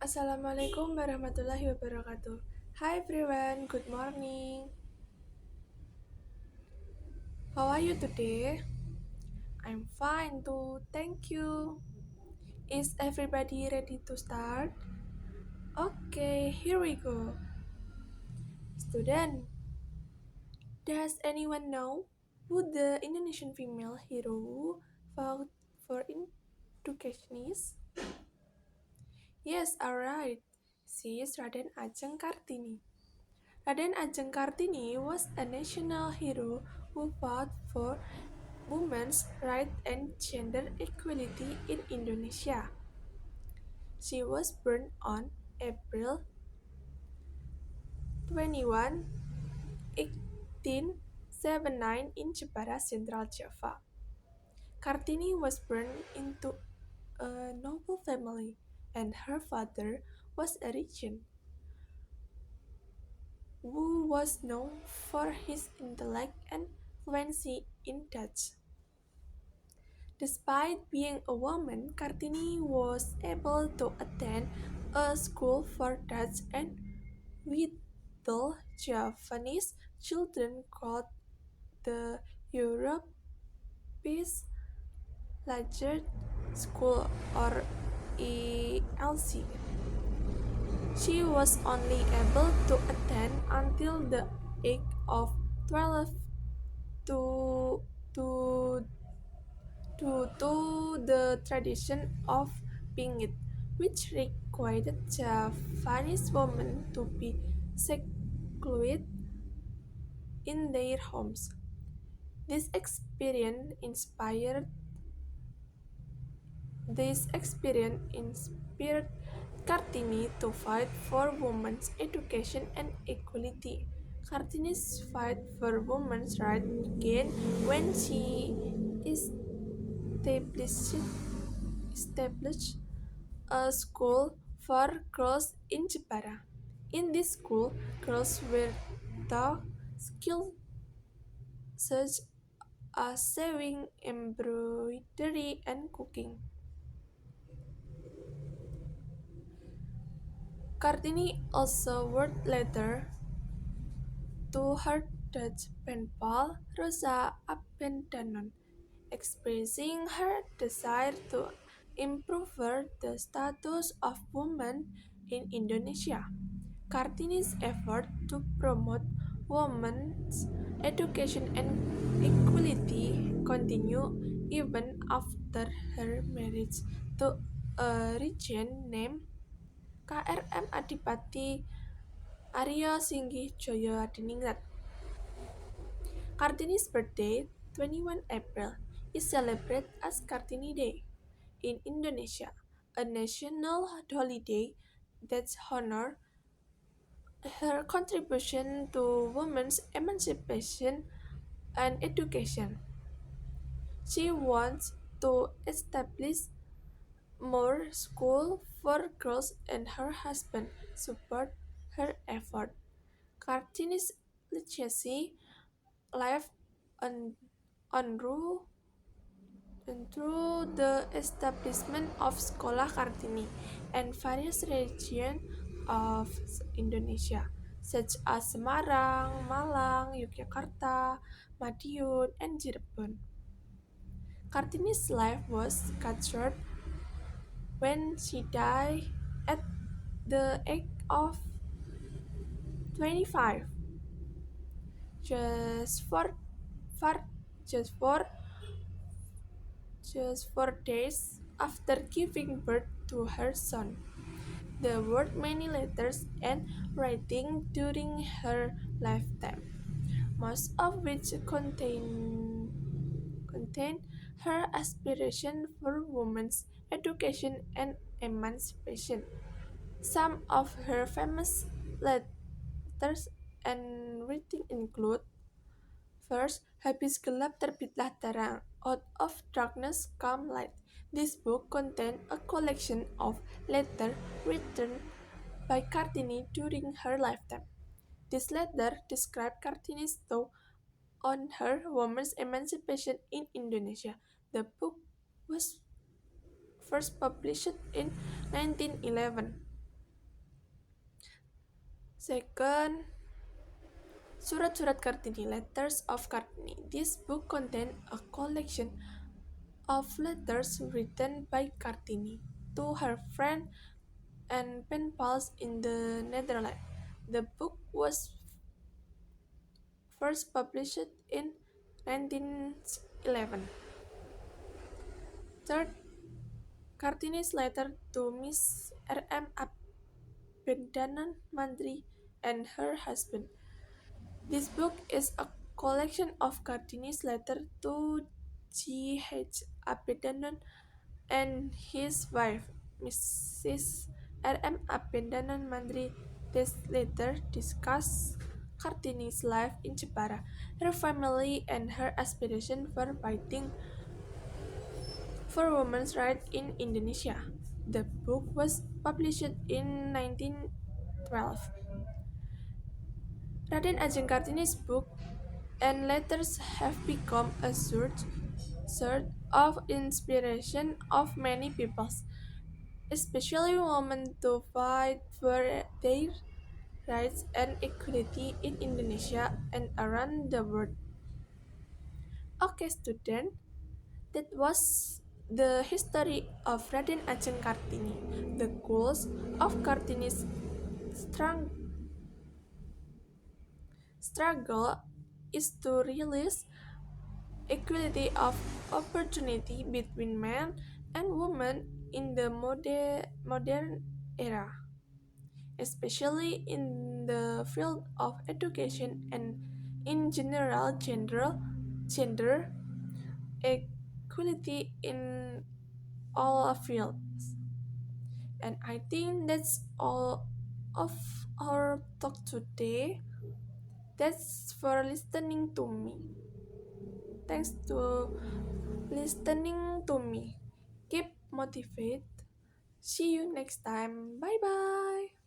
Assalamualaikum warahmatullahi wabarakatuh. Hi everyone, good morning. How are you today? I'm fine too, thank you. Is everybody ready to start? Okay, here we go. Student, does anyone know who the Indonesian female hero fought for education is? Yes, alright. She is Raden Ajeng Kartini. Raden Ajeng Kartini was a national hero who fought for women's rights and gender equality in Indonesia. She was born on April 21, 1879 in Jepara, Central Java. Kartini was born into a noble family, and her father was a regent who was known for his intellect and fluency in Dutch. Despite being a woman, Kartini was able to attend a school for Dutch and little Javanese children called the Europees Language School or ELC. She was only able to attend until the age of 12 to, to due to the tradition of Pingit, which required Javanese women to be secluded in their homes. This experience inspired this experience inspired Kartini to fight for women's education and equality. Kartini's fight for women's rights began when she established established a school for girls in Jepara. In this school, girls were taught skills such as sewing, embroidery, and cooking. Kartini also wrote letters to her Dutch pen pal Rosa Abendanon, expressing her desire to improve the status of women in Indonesia. Kartini's effort to promote women's education and equality continued even after her marriage to a regent named KRM Adipati Arya Singgih Joyo Hadiningrat. Kartini's birthday, 21 April, is celebrated as Kartini Day in Indonesia, a national holiday that honors her contribution to women's emancipation and education. She wants to establish more schools for girls, and her husband support her effort. Kartini's legacy lives on, on through the establishment of Sekolah Kartini and various regions of Indonesia, such as Semarang, Malang, Yogyakarta, Madiun, and Cirebon. Kartini's life was cut short when she died at the age of 25, just for, for just for just 4 days after giving birth to her son. There were many letters and writings during her lifetime, most of which contain her aspiration for women's education and emancipation. Some of her famous letters and writings include: first, habis gelap terbitlah terang. Out of darkness come light. This book contains a collection of letters written by Kartini during her lifetime. This letter described Kartini's thought on her women's emancipation in Indonesia. The book was first published in 1911. Second, Surat-Surat Kartini, Letters of Kartini. This book contains a collection of letters written by Kartini to her friend and pen pals in the Netherlands. The book was first published in 1911. Third, Kartini's letter to Miss R.M. Abendanan Mantri and her husband. This book is a collection of Kartini's letter to G.H. Abendanan and his wife, Mrs. R.M. Abendanan Mantri. This letter discuss Kartini's life in Jepara, her family, and her aspiration for fighting for women's rights in Indonesia. The book was published in 1912. Raden Ajeng Kartini's book and letters have become a source of inspiration of many peoples, especially women, to fight for their rights and equality in Indonesia and around the world. Okay, student, that was the history of Raden Ajeng Kartini. The goals of Kartini's strong struggle is to realize equality of opportunity between men and women in the modern era, especially in the field of education and in general gender equality in all fields. And I think that's all of our talk today. Thanks for listening to me. Thanks to listening to me. Keep motivated. See you next time. Bye bye.